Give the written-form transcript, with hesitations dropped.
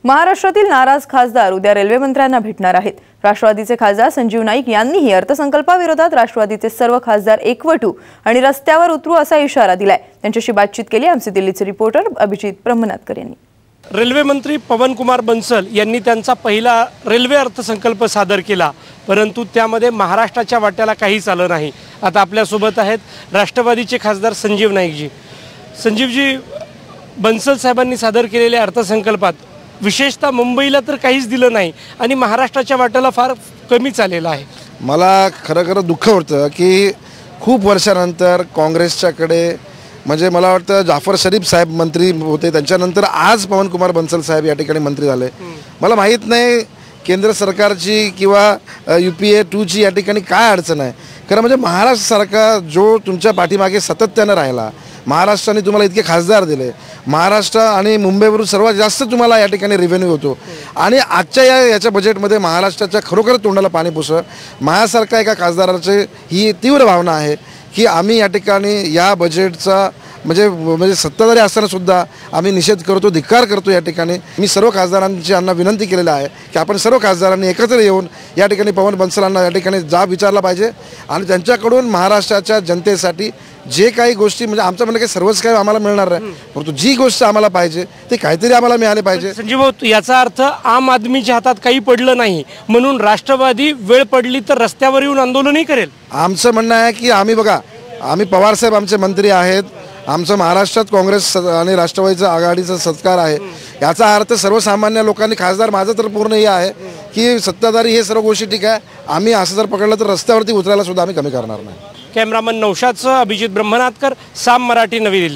महाराष्ट्रातील नाराज खासदार उद्या रेल्वे मंत्र्यांना भेटणार आहेत। राष्ट्रवादीचे खासदार संजीव नाईक यांनीही अर्थसंकल्पाविरोधात राष्ट्रवादीचे सर्व खासदार एकवटू आणि रस्त्यावर उतरू असा इशारा दिलाय। त्यांच्याशी बातचीत केली आमचे दिल्लीचे रिपोर्टर अभिजित ब्रह्मनाथकर यांनी। रेल्वे मंत्री पवनकुमार बंसल यांनी त्यांचा पहिला रेल्वे अर्थसंकल्प सादर केला, परंतु त्यामध्ये महाराष्ट्राच्या वाट्याला काहीच आलं नाही। आता आपल्या सोबत आहेत राष्ट्रवादीचे खासदार संजीव नाईकजी। संजीवजी, बंसल साहेबांनी सादर केलेल्या अर्थसंकल्पात विशेषतः मुंबईला तर काहीच दिलं नाही आणि महाराष्ट्राच्या वाट्याला फार कमीच आलेलं आहे। मला खरं दुःख होतं की खूप वर्षानंतर काँग्रेसच्याकडे म्हणजे मला वाटतं जाफर शरीफ साहेब मंत्री होते, त्यांच्यानंतर आज पवनकुमार बंसल साहेब या ठिकाणी मंत्री झाले। मला माहीत नाही केंद्र सरकारची किंवा UPA 2ची या ठिकाणी काय अडचण आहे। खरं म्हणजे महाराष्ट्रासारखा जो तुमच्या पाठीमागे सातत्यानं राहिला, महाराष्ट्राने तुम्हाला इतके खासदार दिले, महाराष्ट्र आणि मुंबईवरून सर्वात जास्त तुम्हाला या ठिकाणी रेव्हेन्यू होतो आणि आजच्या याच्या बजेटमध्ये महाराष्ट्राच्या खरोखर तोंडाला पाणी पुसं। माझ्यासारखा एका खासदाराची ही तीव्र भावना आहे की आम्ही या ठिकाणी या बजेटचा म्हणजे सत्ताधारी असताना सुद्धा आम्ही निषेध करतो, धिक्कार करतो। या ठिकाणी मी सर्व खासदारांची यांना विनंती केलेली आहे की आपण सर्व खासदारांनी एकत्र येऊन या ठिकाणी पवन बंसलांना या ठिकाणी जाब विचारला पाहिजे आणि त्यांच्याकडून महाराष्ट्राच्या जनतेसाठी जे काही गोष्टी म्हणजे आमच्या म्हणलं की सर्वच काही आम्हाला मिळणार नाही, परंतु जी गोष्ट आम्हाला पाहिजे ते काहीतरी आम्हाला मिळाले पाहिजे। संजीव भाऊ, याचा अर्थ आम आदमीच्या हातात काही पडलं नाही म्हणून राष्ट्रवादी वेळ पडली तर रस्त्यावर येऊन आंदोलनही करेल। आमचं म्हणणं आहे की आम्ही पवारसाहेब आमचे मंत्री आहेत, आमचं महाराष्ट्रात काँग्रेस आणि राष्ट्रवादीचा आघाडीचा सत्कार आहे। याचा अर्थ सर्वसामान्य लोकांनी खासदार माझं तर पूर्ण हे आहे की सत्ताधारी हे सर्व गोष्टी ठीक आहे, आम्ही असं जर पकडलं तर रस्त्यावरती उतरायला सुद्धा आम्ही कमी करणार नाही। कॅमेरामन नौशादसह अभिजित ब्रह्मनाथकर, साम मराठी, नवी दिल्ली।